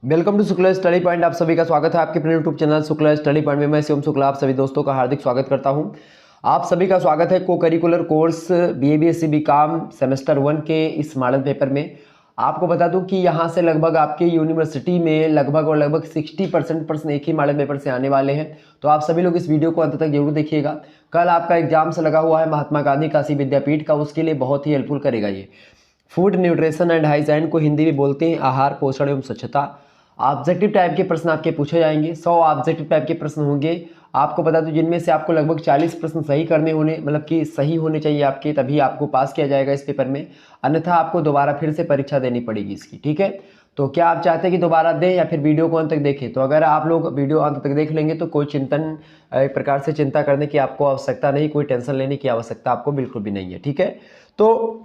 Welcome to Shukla study point. आप सभी का स्वागत है आपके अपने YouTube channel Shukla study point में। मैं शिवम शुक्ला आप सभी दोस्तों का हार्दिक स्वागत करता हूं। आप सभी का स्वागत है cocurricular course BA BSc BCom semester 1 के इस मॉडल पेपर में। आपको बता दूं कि यहां से लगभग आपके यूनिवर्सिटी में लगभग 60% प्रश्न एक ही मॉडल पेपर से आने वाले हैं। तो आप सभी लोग इस वीडियो को अंत तक जरूर देखिएगा। कल आपका एग्जाम से लगा हुआ है महात्मा गांधी काशी विद्यापीठ का, उसके लिए बहुत ही हेल्पफुल करेगा ये। फूड न्यूट्रिशन एंड हाइजीन को हिंदी में बोलते हैं आहार पोषण एवं स्वच्छता। ऑब्जेक्टिव टाइप के प्रश्न आपके पूछे जाएंगे। 100 ऑब्जेक्टिव टाइप के प्रश्न होंगे। आपको बता दूं जिनमें से आपको लगभग 40 प्रश्न सही करने होने मतलब कि सही होने चाहिए आपके, तभी आपको पास किया जाएगा इस पेपर में। अन्यथा आपको दोबारा फिर से परीक्षा देनी पड़ेगी इसकी। ठीक है, तो क्या आप चाहते हैं कि दोबारा दें या फिर वीडियो को अंत तक देखें? तो अगर आप लोग वीडियो अंत तक देख लेंगे तो कोई चिंतन एक प्रकार से चिंता करने की आपको आवश्यकता नहीं, कोई टेंशन लेने की आवश्यकता आपको बिल्कुल भी नहीं है। ठीक है, तो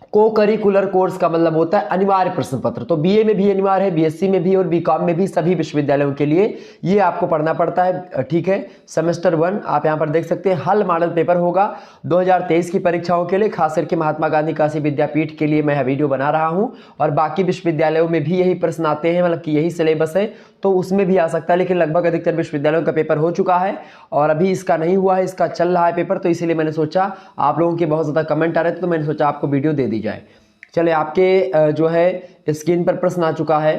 को करिकुलर कोर्स का मतलब होता है अनिवार्य प्रश्न पत्र। तो बीए में भी अनिवार्य है, बीएससी में भी और बीकॉम में भी, सभी विश्वविद्यालयों के लिए ये आपको पढ़ना पड़ता है। ठीक है, सेमेस्टर 1 आप यहां पर देख सकते हैं। हल मॉडल पेपर होगा 2023 की परीक्षाओं के लिए, खास करके महात्मा गांधी काशी विद्यापीठ के लिए मैं यह वीडियो बना रहा हूं। और बाकी विश्वविद्यालयों में भी यही प्रश्न आते हैं, मतलब कि यही सिलेबस है, तो उसमें भी आ सकता है। लेकिन लगभग अधिकतर विश्वविद्यालयों का पेपर हो चुका है और अभी इसका नहीं हुआ है, इसका चल रहा है पेपर। तो इसीलिए मैंने सोचा, आप लोगों के बहुत ज़्यादा कमेंट आ रहे थे तो मैंने सोचा आपको वीडियो दे दी जाए। चले, आपके जो है स्क्रीन पर प्रश्न आ चुका है।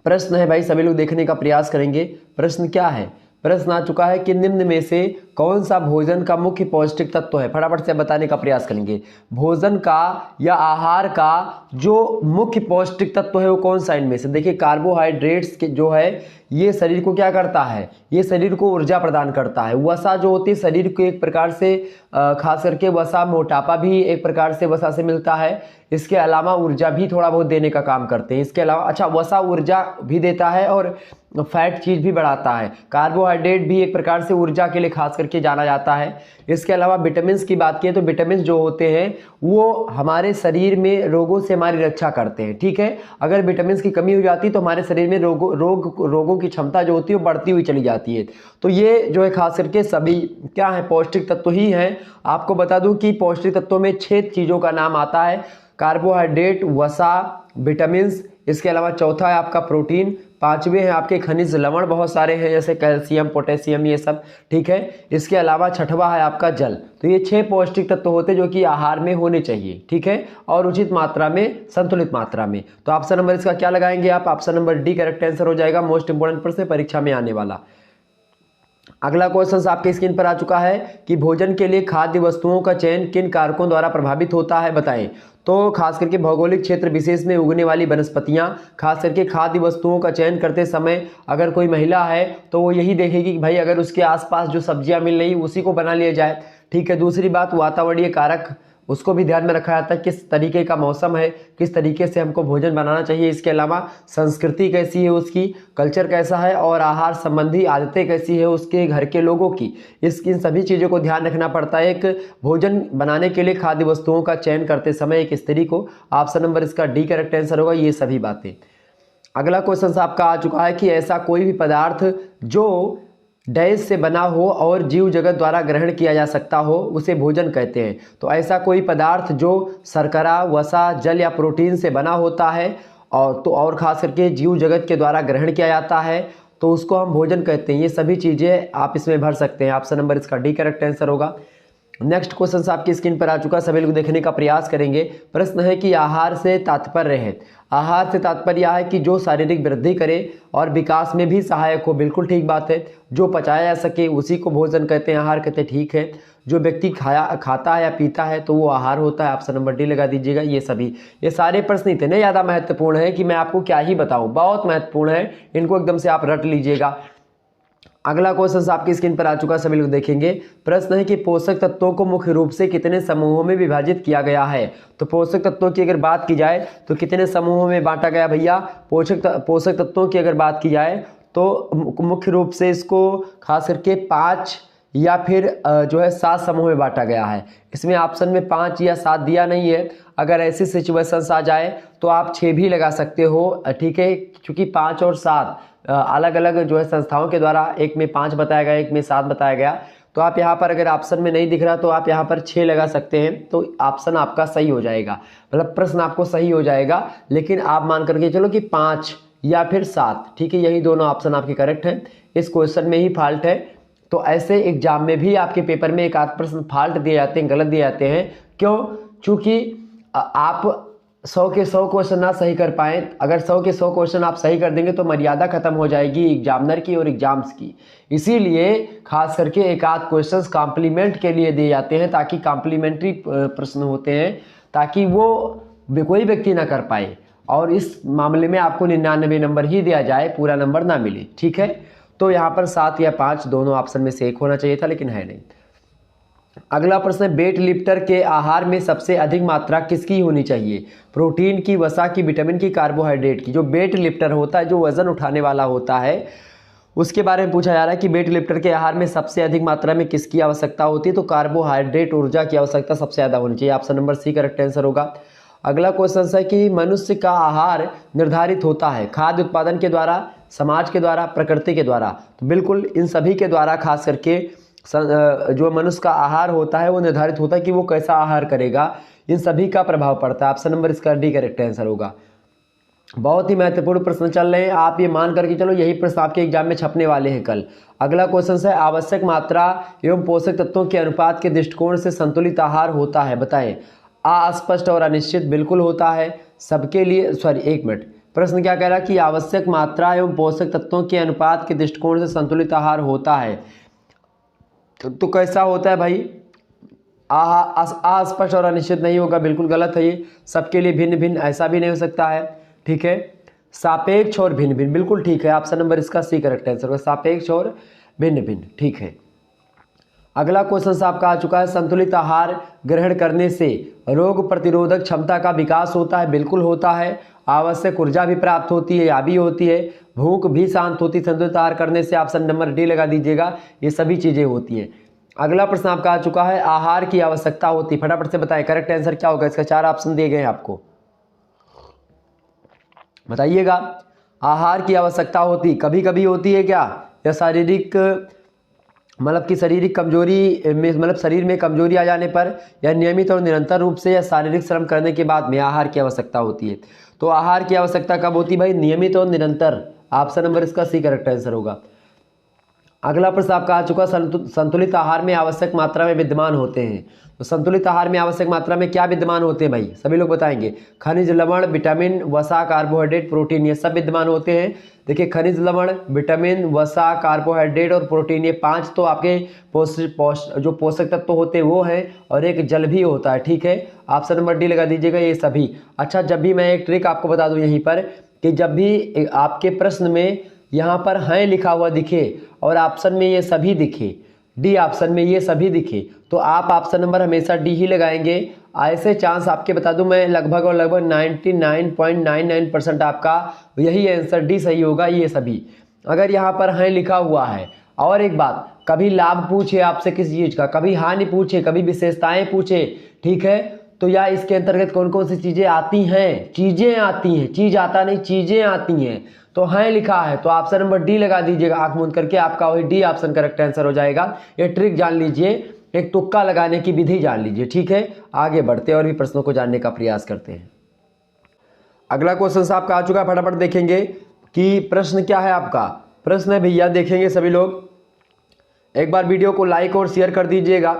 प्रश्न है भाई, सभी लोग देखने का प्रयास करेंगे। प्रश्न क्या है? प्रश्न आ चुका है कि निम्न में से कौन सा भोजन का मुख्य पौष्टिक तत्व है? फटाफट से बताने का प्रयास करेंगे। भोजन का या आहार का जो मुख्य पौष्टिक तत्व है वो कौन सा इनमें से? देखिए, कार्बोहाइड्रेट्स के जो है ये शरीर को क्या करता है? ये शरीर को ऊर्जा प्रदान करता है। वसा जो होती है शरीर को एक प्रकार से खास करके वसा, मोटापा भी एक प्रकार से वसा से मिलता है। इसके अलावा ऊर्जा भी थोड़ा बहुत देने का काम करते हैं। इसके अलावा अच्छा, वसा ऊर्जा भी देता है और फैट चीज भी बढ़ाता है। कार्बोहाइड्रेट भी एक प्रकार से ऊर्जा के लिए खास करके जाना जाता है। इसके अलावा विटामिन की बात की तो विटामिन जो होते हैं वो हमारे शरीर में रोगों से हमारी रक्षा करते हैं। ठीक है, अगर विटामिन की कमी हो जाती है तो हमारे शरीर में रोगों की क्षमता जो होती है वो बढ़ती हुई चली जाती है। तो ये जो है खास करके सभी क्या है, पौष्टिक तत्व ही हैं। आपको बता दूं कि पौष्टिक तत्वों में 6 चीजों का नाम आता है: कार्बोहाइड्रेट, वसा, विटामिन, इसके अलावा चौथा है आपका प्रोटीन, पांचवें हैं आपके खनिज लवण, बहुत सारे हैं जैसे कैल्शियम, पोटेशियम, ये सब। ठीक है, इसके अलावा छठवा है आपका जल। तो ये 6 पौष्टिक तत्व होते हैं जो कि आहार में होने चाहिए। ठीक है, और उचित मात्रा में, संतुलित मात्रा में। तो ऑप्शन नंबर इसका क्या लगाएंगे आप? Option number D correct answer हो जाएगा। मोस्ट इंपोर्टेंट प्रश्न परीक्षा में आने वाला। अगला क्वेश्चन आपके स्क्रीन पर आ चुका है कि भोजन के लिए खाद्य वस्तुओं का चयन किन कारकों द्वारा प्रभावित होता है, बताएं। तो खास करके भौगोलिक क्षेत्र विशेष में उगने वाली वनस्पतियां, खास करके खाद्य वस्तुओं का चयन करते समय अगर कोई महिला है तो वो यही देखेगी कि भाई अगर उसके आसपास जो सब्जियां मिल रही उसी को बना लिया जाए। ठीक है, दूसरी बात, वातावरणीय कारक, उसको भी ध्यान में रखा जाता है, किस तरीके का मौसम है, किस तरीके से हमको भोजन बनाना चाहिए। इसके अलावा संस्कृति कैसी है उसकी, कल्चर कैसा है, और आहार संबंधी आदतें कैसी है उसके घर के लोगों की। इन सभी चीज़ों को ध्यान रखना पड़ता है एक भोजन बनाने के लिए खाद्य वस्तुओं का चयन करते समय एक स्त्री को। ऑप्शन नंबर इसका डी करेक्ट आंसर होगा, ये सभी बातें। अगला क्वेश्चन आपका आ चुका है कि ऐसा कोई भी पदार्थ जो डैश से बना हो और जीव जगत द्वारा ग्रहण किया जा सकता हो उसे भोजन कहते हैं। तो ऐसा कोई पदार्थ जो शर्करा, वसा, जल या प्रोटीन से बना होता है और खास करके जीव जगत के द्वारा ग्रहण किया जाता है तो उसको हम भोजन कहते हैं। ये सभी चीज़ें आप इसमें भर सकते हैं। ऑप्शन नंबर इसका डी करेक्ट आंसर होगा। नेक्स्ट क्वेश्चन आपकी स्क्रीन पर आ चुका, सभी लोग देखने का प्रयास करेंगे। प्रश्न है कि आहार से तात्पर्य है। आहार से तात्पर्य यह है कि जो शारीरिक वृद्धि करे और विकास में भी सहायक हो। बिल्कुल ठीक बात है, जो पचाया जा सके उसी को भोजन कहते हैं, आहार कहते हैं। ठीक है, जो व्यक्ति खाता है या पीता है तो वो आहार होता है। ऑप्शन नंबर डी लगा दीजिएगा। ये सारे प्रश्न इतने ज़्यादा महत्वपूर्ण है कि मैं आपको क्या ही बताऊँ, बहुत महत्वपूर्ण है, इनको एकदम से आप रट लीजिएगा। अगला क्वेश्चन आपकी स्क्रीन पर आ चुका है, सभी लोग देखेंगे। प्रश्न है कि पोषक तत्वों को मुख्य रूप से कितने समूहों में विभाजित किया गया है। तो पोषक तत्वों की अगर बात की जाए तो कितने समूहों में बांटा गया भैया? पोषक तत्वों की अगर बात की जाए तो मुख्य रूप से इसको खास करके 5 या फिर जो है 7 समूह में बांटा गया है। इसमें ऑप्शन में 5 या 7 दिया नहीं है। अगर ऐसी सिचुएशंस आ जाए तो आप 6 भी लगा सकते हो। ठीक है, क्योंकि 5 और 7 अलग अलग जो है संस्थाओं के द्वारा, एक में 5 बताया गया, एक में 7 बताया गया। तो आप यहाँ पर अगर ऑप्शन में नहीं दिख रहा तो आप यहाँ पर 6 लगा सकते हैं, तो ऑप्शन आपका सही हो जाएगा, मतलब प्रश्न आपको सही हो जाएगा। लेकिन आप मान करके चलो कि 5 या फिर 7, ठीक है, यही दोनों ऑप्शन आपके करेक्ट हैं। इस क्वेश्चन में ही फॉल्ट है। तो ऐसे एग्जाम में भी आपके पेपर में एक आध प्रश्न फॉल्ट दिए जाते हैं, गलत दिए जाते हैं। क्यों? चूंकि आप 100 के 100 क्वेश्चन ना सही कर पाएँ। अगर 100 के 100 क्वेश्चन आप सही कर देंगे तो मर्यादा खत्म हो जाएगी एग्जामिनर की और एग्जाम्स की। इसीलिए खास करके एक आध क्वेश्चंस कॉम्प्लीमेंट के लिए दिए जाते हैं, ताकि कॉम्प्लीमेंट्री प्रश्न होते हैं, ताकि वो कोई व्यक्ति ना कर पाए, और इस मामले में आपको 99 नंबर ही दिया जाए, पूरा नंबर ना मिले, ठीक है। तो यहाँ पर 7 या 5 दोनों ऑप्शन में से एक होना चाहिए था, लेकिन है नहीं। अगला प्रश्न है, वेट लिफ्टर के आहार में सबसे अधिक मात्रा किसकी होनी चाहिए? प्रोटीन की, वसा की, विटामिन की, कार्बोहाइड्रेट की? जो वेट लिफ्टर होता है, जो वजन उठाने वाला होता है, उसके बारे में पूछा जा रहा है कि वेट लिफ्टर के आहार में सबसे अधिक मात्रा में किसकी आवश्यकता होती है? तो कार्बोहाइड्रेट, ऊर्जा की आवश्यकता सबसे ज़्यादा होनी चाहिए। Option number C correct answer होगा। अगला क्वेश्चन है कि मनुष्य का आहार निर्धारित होता है खाद्य उत्पादन के द्वारा, समाज के द्वारा, प्रकृति के द्वारा? तो बिल्कुल इन सभी के द्वारा। खास करके जो मनुष्य का आहार होता है वो निर्धारित होता है कि वो कैसा आहार करेगा, इन सभी का प्रभाव पड़ता है। ऑप्शन नंबर इसका डी करेक्ट आंसर होगा। बहुत ही महत्वपूर्ण प्रश्न चल रहे हैं, आप ये मान करके चलो यही प्रश्न आपके एग्जाम में छपने वाले हैं कल। अगला क्वेश्चन है, आवश्यक मात्रा एवं पोषक तत्वों के अनुपात के दृष्टिकोण से संतुलित आहार होता है, बताएं। अस्पष्ट और अनिश्चित बिल्कुल होता है सबके लिए। सॉरी, एक मिनट, प्रश्न क्या कह रहा है कि आवश्यक मात्रा एवं पोषक तत्वों के अनुपात के दृष्टिकोण से संतुलित आहार होता है। तो कैसा होता है भाई? अस्पष्ट और अनिश्चित नहीं होगा, बिल्कुल गलत है ये। सबके लिए भिन्न भिन्न, ऐसा भी नहीं हो सकता है, ठीक है। सापेक्ष और भिन्न भिन्न, बिल्कुल ठीक है। ऑप्शन नंबर इसका सी करेक्ट आंसर होगा, सापेक्ष और भिन्न भिन्न, ठीक है। अगला क्वेश्चन आपका आ चुका है, संतुलित आहार ग्रहण करने से रोग प्रतिरोधक क्षमता का विकास होता है, बिल्कुल होता है। आवश्यक ऊर्जा भी प्राप्त होती है, या भी होती है। भूख भी शांत होती है संतुलित आहार करने से, ऑप्शन नंबर डी लगा दीजिएगा, ये सभी चीजें होती हैं। अगला प्रश्न आपका आ चुका है, आहार की आवश्यकता होती, फटाफट से बताएं करेक्ट आंसर क्या होगा। इसका 4 ऑप्शन दिए गए हैं आपको, बताइएगा। आहार की आवश्यकता होती, कभी कभी होती है क्या, या शारीरिक मतलब कि शारीरिक कमजोरी में, मतलब शरीर में कमजोरी आ जाने पर, या नियमित और निरंतर रूप से, या शारीरिक श्रम करने के बाद में आहार की आवश्यकता होती है। तो आहार की आवश्यकता कब होती है भाई? नियमित और निरंतर। ऑप्शन नंबर इसका सी करेक्ट आंसर होगा। अगला प्रश्न आपका आ चुका, संतुलित आहार में आवश्यक मात्रा में विद्यमान होते हैं। तो संतुलित आहार में आवश्यक मात्रा में क्या विद्यमान होते हैं भाई? सभी लोग बताएंगे। खनिज, लवण, विटामिन, वसा, कार्बोहाइड्रेट, प्रोटीन, ये सब विद्यमान होते हैं। देखिए, खनिज लवण, विटामिन, वसा, कार्बोहाइड्रेट और प्रोटीन, ये 5 तो आपके जो पोषक तत्व होते हैं वो हैं, और एक जल भी होता है, ठीक है। ऑप्शन नंबर डी लगा दीजिएगा, ये सभी। अच्छा, जब भी मैं एक ट्रिक आपको बता दूं यहीं पर, कि जब भी आपके प्रश्न में यहाँ पर हैं लिखा हुआ दिखे और ऑप्शन में ये सभी दिखे, डी ऑप्शन में ये सभी दिखे, तो आप ऑप्शन नंबर हमेशा डी ही लगाएंगे। ऐसे चांस आपके बता दूं मैं, लगभग और लगभग 99.99% आपका यही आंसर डी सही होगा, ये सभी। अगर यहाँ पर हैं लिखा हुआ है, और एक बात, कभी लाभ पूछे आपसे किसी चीज का, कभी हानि पूछे, कभी विशेषताएं पूछे, ठीक है, तो या इसके अंतर्गत कौन कौन सी चीजें आती हैं, चीजें आती हैं, चीज आता नहीं, चीजें आती हैं, तो हैं लिखा है, तो ऑप्शन नंबर डी लगा दीजिएगा आंख मूंद करके, आपका वही डी ऑप्शन करेक्ट आंसर हो जाएगा। ये ट्रिक जान लीजिए, एक तुक्का लगाने की विधि जान लीजिए, ठीक है। आगे बढ़ते और भी प्रश्नों को जानने का प्रयास करते हैं। अगला क्वेश्चन आपका आ चुका है, फटाफट देखेंगे कि प्रश्न क्या है आपका। प्रश्न है भैया, देखेंगे सभी लोग, एक बार वीडियो को लाइक और शेयर कर दीजिएगा।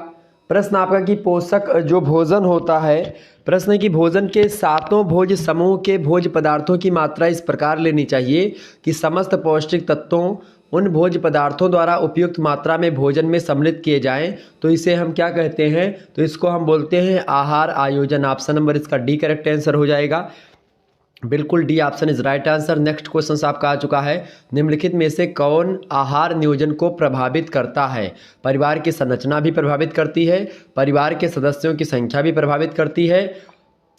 प्रश्न आपका कि पोषक जो भोजन होता है, प्रश्न है कि भोजन के 7 भोज समूह के भोज पदार्थों की मात्रा इस प्रकार लेनी चाहिए कि समस्त पौष्टिक तत्वों उन भोज पदार्थों द्वारा उपयुक्त मात्रा में भोजन में सम्मिलित किए जाएं, तो इसे हम क्या कहते हैं? तो इसको हम बोलते हैं आहार आयोजन। ऑप्शन नंबर इसका डी करेक्ट आंसर हो जाएगा, बिल्कुल D option is right answer. Next question आपका आ चुका है, निम्नलिखित में से कौन आहार नियोजन को प्रभावित करता है? परिवार की संरचना भी प्रभावित करती है, परिवार के सदस्यों की संख्या भी प्रभावित करती है,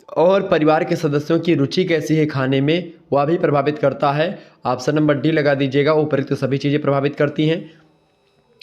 और परिवार के सदस्यों की रुचि कैसी है खाने में, वह भी प्रभावित करता है। ऑप्शन नंबर डी लगा दीजिएगा, ऊपर तो सभी चीज़ें प्रभावित करती हैं।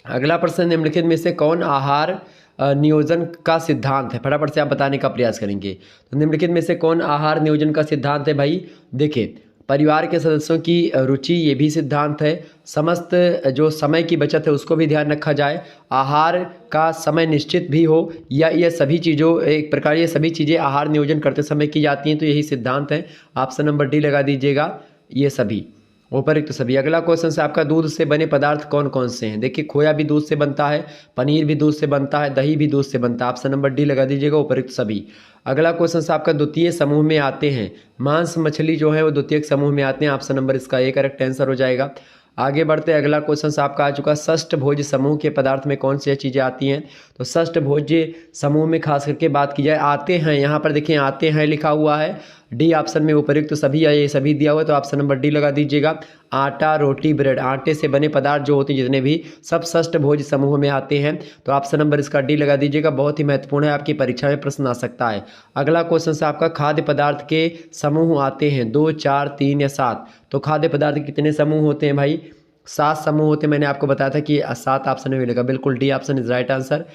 अगला प्रश्न, निम्नलिखित में से कौन आहार नियोजन का सिद्धांत है? फटाफट से आप बताने का प्रयास करेंगे। तो निम्नलिखित में से कौन आहार नियोजन का सिद्धांत है भाई? देखिए, परिवार के सदस्यों की रुचि, ये भी सिद्धांत है। समस्त जो समय की बचत है उसको भी ध्यान रखा जाए, आहार का समय निश्चित भी हो, या ये सभी चीज़ों, एक प्रकार ये सभी चीज़ें आहार नियोजन करते समय की जाती हैं, तो यही सिद्धांत है। ऑप्शन नंबर डी लगा दीजिएगा, ये सभी उपयुक्त सभी। अगला क्वेश्चन से आपका दूध से बने पदार्थ कौन कौन से हैं। देखिए खोया भी दूध से बनता है, पनीर भी दूध से बनता है, दही भी दूध से बनता है। ऑप्शन नंबर डी लगा दीजिएगा, उपयुक्त सभी। अगला क्वेश्चन से आपका द्वितीय समूह में आते हैं, मांस मछली जो है वो द्वितीय समूह में आते हैं। ऑप्शन नंबर इसका ए करेक्ट आंसर हो जाएगा। आगे बढ़ते हैं, अगला क्वेश्चन से आपका आ चुका है, षष्ठ भोज्य समूह के पदार्थ में कौन सी चीज़ें आती हैं। तो षष्ठ भोज्य समूह में खास करके बात की जाए आते हैं, यहाँ पर देखिए आते हैं लिखा हुआ है, डी ऑप्शन में उपयुक्त सभी है, ये सभी दिया हुआ है, तो ऑप्शन नंबर डी लगा दीजिएगा। आटा रोटी ब्रेड, आटे से बने पदार्थ जो होते हैं जितने भी, सब षष्ठ भोज्य समूह में आते हैं, तो ऑप्शन नंबर इसका डी लगा दीजिएगा। बहुत ही महत्वपूर्ण है, आपकी परीक्षा में प्रश्न आ सकता है। अगला क्वेश्चन से आपका खाद्य पदार्थ के समूह आते हैं 2, 4, 3 या 7। तो खाद्य पदार्थ के कितने समूह होते हैं भाई, 7 समूह होते हैं। मैंने आपको बताया था कि 7 ऑप्शन में मिलेगा, बिल्कुल D option is right answer.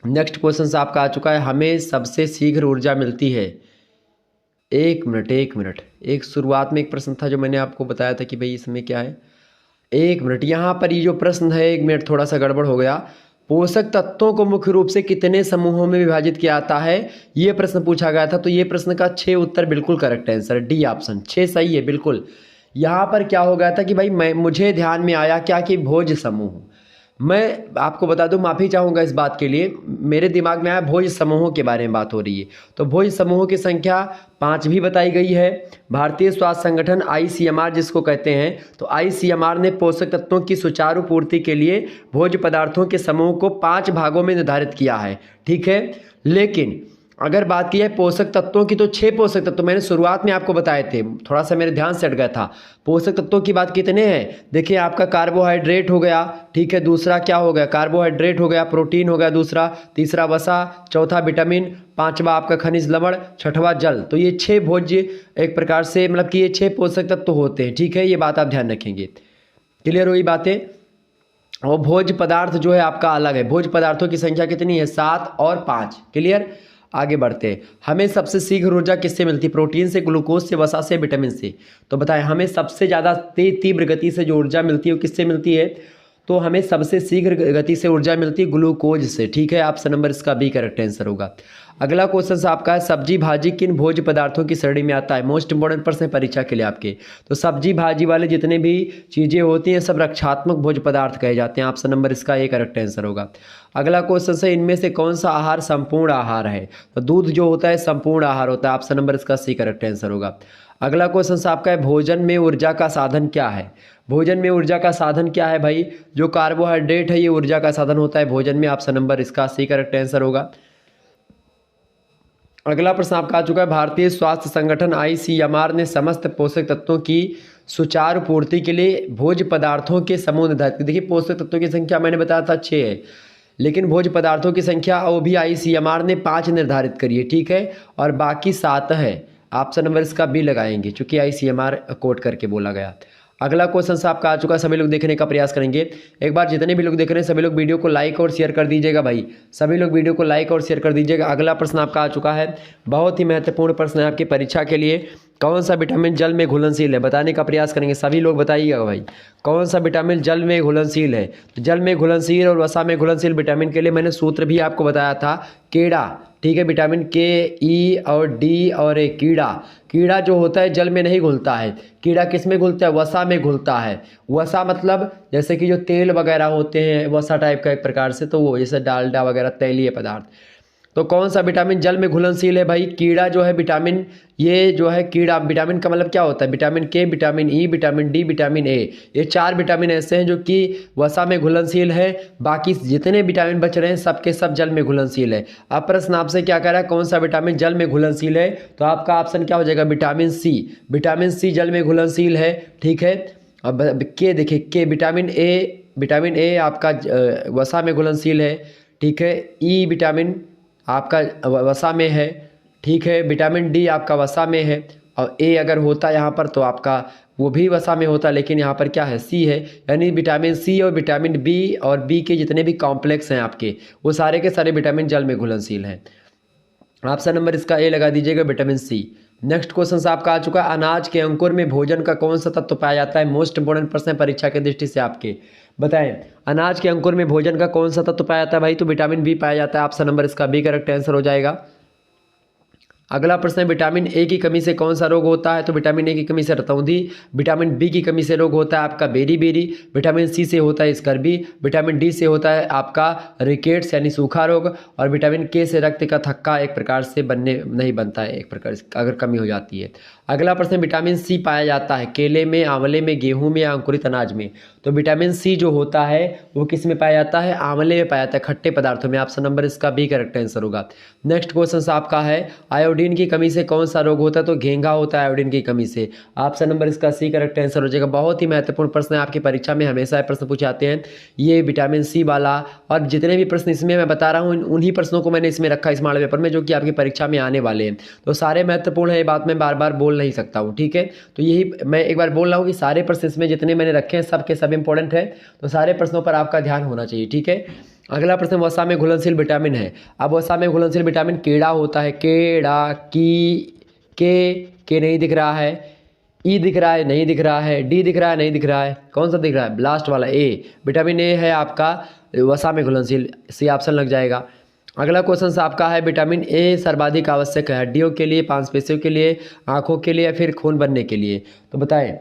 Next question से आपका आ चुका है, हमें सबसे शीघ्र ऊर्जा मिलती है। एक मिनट, एक शुरुआत में एक प्रश्न था जो मैंने आपको बताया था कि भाई इसमें क्या है। एक मिनट, यहाँ पर ये जो प्रश्न है, एक मिनट थोड़ा सा गड़बड़ हो गया। पोषक तत्वों को मुख्य रूप से कितने समूहों में विभाजित किया जाता है, ये प्रश्न पूछा गया था। तो ये प्रश्न का 6 उत्तर बिल्कुल करेक्ट आंसर, डी ऑप्शन 6 सही है बिल्कुल। यहाँ पर क्या हो गया था कि भाई मुझे ध्यान में आया क्या कि भोज समूह, मैं आपको बता दूं, माफ़ी चाहूँगा इस बात के लिए, मेरे दिमाग में आया भोज समूहों के बारे में बात हो रही है। तो भोज समूहों की संख्या 5 भी बताई गई है। भारतीय स्वास्थ्य संगठन ICMR जिसको कहते हैं, तो ICMR ने पोषक तत्वों की सुचारू पूर्ति के लिए भोज्य पदार्थों के समूह को 5 भागों में निर्धारित किया है, ठीक है। लेकिन अगर बात की जाए पोषक तत्वों की, तो 6 पोषक तत्व मैंने शुरुआत में आपको बताए थे, थोड़ा सा मेरे ध्यान से हट गया था। पोषक तत्वों की बात कितने हैं, देखिए आपका कार्बोहाइड्रेट हो गया, ठीक है, दूसरा क्या हो गया, कार्बोहाइड्रेट हो गया, प्रोटीन हो गया दूसरा, तीसरा वसा, चौथा विटामिन, पांचवा आपका खनिज लवण, छठवां जल। तो ये 6 भोज्य एक प्रकार से मतलब कि ये 6 पोषक तत्व होते हैं, ठीक है, ये बात आप ध्यान रखेंगे। क्लियर हुई बातें। और भोज्य पदार्थ जो है आपका अलग है, भोज्य पदार्थों की संख्या कितनी है, 7 और 5। क्लियर, आगे बढ़ते हैं। हमें सबसे शीघ्र ऊर्जा किससे मिलती है, प्रोटीन से, ग्लूकोज से, वसा से, विटामिन से। तो बताएं हमें सबसे ज़्यादा तीव्र गति से जो ऊर्जा मिलती है वो किससे मिलती है, तो हमें सबसे शीघ्र गति से ऊर्जा मिलती है ग्लूकोज से, ठीक है। ऑप्शन नंबर इसका बी करेक्ट आंसर होगा। अगला क्वेश्चन से आपका है, सब्जी भाजी किन भोज्य पदार्थों की श्रेणी में आता है। मोस्ट इंपॉर्टेंट प्रश्न है परीक्षा के लिए आपके। तो सब्जी भाजी वाले जितने भी चीज़ें होती हैं सब रक्षात्मक भोज्य पदार्थ कहे जाते हैं। ऑप्शन नंबर इसका ए करेक्ट आंसर होगा। अगला क्वेश्चन से, इनमें से कौन सा आहार संपूर्ण आहार है। तो दूध जो होता है संपूर्ण आहार होता है। ऑप्शन नंबर इसका सी करेक्ट आंसर होगा। अगला क्वेश्चन से आपका है, भोजन में ऊर्जा का साधन क्या है। भोजन में ऊर्जा का साधन क्या है भाई, जो कार्बोहाइड्रेट है ये ऊर्जा का साधन होता है भोजन में। ऑप्शन नंबर इसका सी करेक्ट आंसर होगा। अगला प्रश्न आपका आ चुका है, भारतीय स्वास्थ्य संगठन ICMR ने समस्त पोषक तत्वों की सुचारू पूर्ति के लिए भोज्य पदार्थों के समूह निर्धारित किए। देखिए पोषक तत्वों की संख्या मैंने बताया था 6 है, लेकिन भोज्य पदार्थों की संख्या वो भी ICMR ने 5 निर्धारित करी है, ठीक है, और बाकी 7 है। ऑप्शन नंबर इसका बी लगाएंगे चूंकि ICMR कोट करके बोला गया। अगला क्वेश्चन से आपका आ चुका है, सभी लोग देखने का प्रयास करेंगे। एक बार जितने भी लोग देख रहे हैं सभी लोग वीडियो को लाइक और शेयर कर दीजिएगा भाई, सभी लोग वीडियो को लाइक और शेयर कर दीजिएगा। अगला प्रश्न आपका आ चुका है, बहुत ही महत्वपूर्ण प्रश्न है आपकी परीक्षा के लिए। कौन सा विटामिन जल में घुलनशील है, बताने का प्रयास करेंगे, सभी लोग बताइएगा भाई कौन सा विटामिन जल में घुलनशील है। तो जल में घुलनशील और वसा में घुलनशील विटामिन के लिए मैंने सूत्र भी आपको बताया था, कीड़ा, ठीक है, विटामिन के, ई और डी और ए। कीड़ा जो होता है जल में नहीं घुलता है, कीड़ा किस में घुलता है, वसा में घुलता है। वसा मतलब जैसे कि जो तेल वगैरह होते हैं वसा टाइप का एक प्रकार से, तो वो जैसे डालडा वगैरह तैलीय पदार्थ। तो कौन सा विटामिन जल में घुलनशील है भाई, कीड़ा जो है विटामिन, ये जो है कीड़ा, विटामिन का मतलब क्या होता है, विटामिन के, vitamin E, vitamin D, vitamin A. ये 4 विटामिन ऐसे हैं जो कि वसा में घुलनशील है, बाकी जितने विटामिन बच रहे हैं सबके सब जल में घुलनशील है। अब प्रश्न आपसे क्या कह रहा है, कौन सा विटामिन जल में घुलनशील है, तो आपका ऑप्शन क्या हो जाएगा, विटामिन सी। विटामिन सी जल में घुलनशील है, ठीक है। अब के देखिए, के विटामिन ए आपका वसा में घुलनशील है, ठीक है। ई विटामिन आपका वसा में है, ठीक है। विटामिन डी आपका वसा में है, और ए अगर होता यहाँ पर तो आपका वो भी वसा में होता, लेकिन यहाँ पर क्या है, सी है। यानी विटामिन सी और विटामिन बी और बी के जितने भी कॉम्प्लेक्स हैं आपके, वो सारे के सारे विटामिन जल में घुलनशील हैं। ऑप्शन नंबर इसका ए लगा दीजिएगा, विटामिन सी। नेक्स्ट क्वेश्चन से आपका आ चुका है, अनाज के अंकुर में भोजन का कौन सा तत्व पाया जाता है। मोस्ट इंपोर्टेंट प्रश्न है परीक्षा के दृष्टि से आपके, बताएं अनाज के अंकुर में भोजन का कौन सा तत्व पाया जाता है भाई, तो विटामिन बी पाया जाता है। ऑप्शन नंबर इसका बी करेक्ट आंसर हो जाएगा। अगला प्रश्न है विटामिन ए की कमी से कौन सा रोग होता है? तो विटामिन ए की कमी से रतौंधी। विटामिन बी की कमी से रोग होता है आपका बेरी। विटामिन सी से होता है स्कर्वी। विटामिन डी से होता है आपका रिकेट्स यानी सूखा रोग। और विटामिन के से रक्त का थक्का एक प्रकार से नहीं बनता है, एक प्रकार से अगर कमी हो जाती है। अगला प्रश्न, विटामिन सी पाया जाता है केले में, आंवले में, गेहूं में या अंकुरित अनाज में? तो विटामिन सी जो होता है वो किस में पाया जाता है? आंवले में पाया जाता है, खट्टे पदार्थों में। ऑप्शन नंबर इसका बी करेक्ट आंसर होगा। नेक्स्ट क्वेश्चन आपका है आयोडीन की कमी से कौन सा रोग होता है? तो घेंघा होता है आयोडीन की कमी से। ऑप्शन नंबर इसका सी करेक्ट आंसर हो जाएगा। बहुत ही महत्वपूर्ण प्रश्न है, आपकी परीक्षा में हमेशा प्रश्न पूछे जाते हैं ये विटामिन सी वाला। और जितने भी प्रश्न इसमें मैं बता रहा हूँ उन्हीं प्रश्नों को मैंने इसमें रखा इस मॉडल पेपर में, जो कि आपकी परीक्षा में आने वाले हैं। तो सारे महत्वपूर्ण है, ये बात मैं बार बार बोल नहीं सकता हूँ, ठीक है। तो यही मैं एक बार बोल रहा हूँ कि सारे प्रश्न इसमें जितने मैंने रखे हैं सब के सब इंपॉर्टेंट है, तो सारे प्रश्नों पर आपका ध्यान होना चाहिए, ठीक है। अगला प्रश्न, वसा में घुलनशील विटामिन है। अब वसा में घुलनशील विटामिन केड़ा होता है। केड़ा की के नहीं दिख रहा है, ई दिख रहा है नहीं दिख रहा है, डी दिख रहा है नहीं दिख रहा है, कौन सा दिख रहा है? लास्ट वाला ए, विटामिन ए है आपका वसा में घुलनशील, सी ऑप्शन लग जाएगा। अगला क्वेश्चन आपका है विटामिन ए सर्वाधिक आवश्यक है हड्डियों के लिए, मांसपेशियों के लिए, आंखों के लिए या फिर खून बनने के लिए? तो बताएं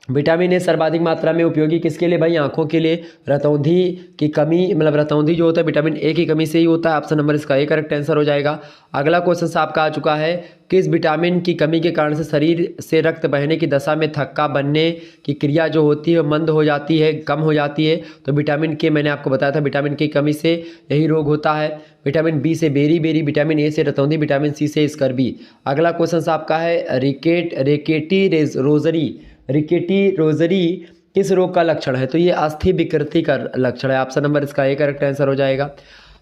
विटामिन ए सर्वाधिक मात्रा में उपयोगी किसके लिए भाई? आंखों के लिए। रतौंधी की कमी मतलब रतौंधी जो होता है विटामिन ए की कमी से ही होता है। ऑप्शन नंबर इसका ए करेक्ट आंसर हो जाएगा। अगला क्वेश्चन आपका आ चुका है किस विटामिन की कमी के कारण से शरीर से रक्त बहने की दशा में थक्का बनने की क्रिया जो होती है मंद हो जाती है, कम हो जाती है? तो विटामिन के मैंने आपको बताया था विटामिन की कमी से यही रोग होता है। विटामिन बी से बेरी, विटामिन ए से रतौंधी, विटामिन सी से स्कर्वी। अगला क्वेश्चन आपका है रिकेटी रोजरी किस रोग का लक्षण है? तो ये अस्थि विकृति का लक्षण है। ऑप्शन नंबर इसका ए करेक्ट आंसर हो जाएगा।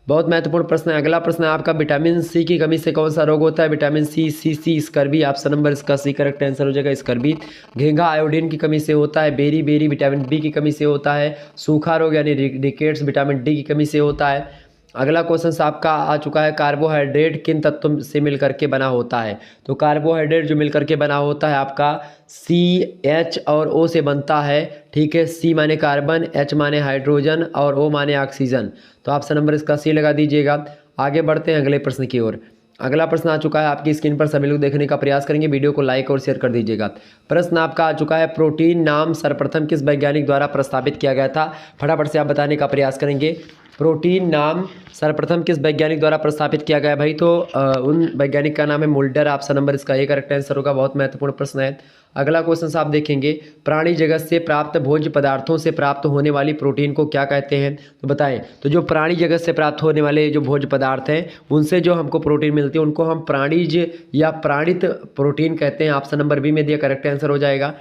बहुत महत्वपूर्ण प्रश्न है। अगला प्रश्न है आपका विटामिन सी की कमी से कौन सा रोग होता है? Vitamin C scurvy. Option number इसका सी करेक्ट आंसर हो जाएगा, स्कर्वी। घेंघा आयोडीन की कमी से होता है। बेरी विटामिन बी की कमी से होता है। सूखा रोग यानी रिकेट्स विटामिन डी की कमी से होता है। अगला क्वेश्चन आपका आ चुका है कार्बोहाइड्रेट किन तत्वों से मिलकर के बना होता है? तो कार्बोहाइड्रेट जो मिलकर के बना होता है आपका CH और O से बनता है, ठीक है। C माने कार्बन, H माने हाइड्रोजन और O माने ऑक्सीजन। तो ऑप्शन नंबर इसका सी लगा दीजिएगा। आगे बढ़ते हैं अगले प्रश्न की ओर। अगला प्रश्न आ चुका है आपकी स्क्रीन पर, सभी लोग देखने का प्रयास करेंगे, वीडियो को लाइक और शेयर कर दीजिएगा। प्रश्न आपका आ चुका है प्रोटीन नाम सर्वप्रथम किस वैज्ञानिक द्वारा प्रस्तावित किया गया था? फटाफट से आप बताने का प्रयास करेंगे। प्रोटीन नाम सर्वप्रथम किस वैज्ञानिक द्वारा प्रस्तावित किया गया भाई? तो उन वैज्ञानिक का नाम है मुल्डर। ऑप्शन नंबर इसका ए करेक्ट आंसर होगा। बहुत महत्वपूर्ण प्रश्न है। अगला क्वेश्चन आप देखेंगे प्राणी जगत से प्राप्त भोज्य पदार्थों से प्राप्त होने वाली प्रोटीन को क्या कहते हैं? तो बताएं। तो जो प्राणी जगत से प्राप्त होने वाले जो भोज्य पदार्थ हैं उनसे जो हमको प्रोटीन मिलती है उनको हम प्राणिज या प्राणित प्रोटीन कहते हैं। ऑप्शन नंबर बी में दिया करेक्ट आंसर हो जाएगा।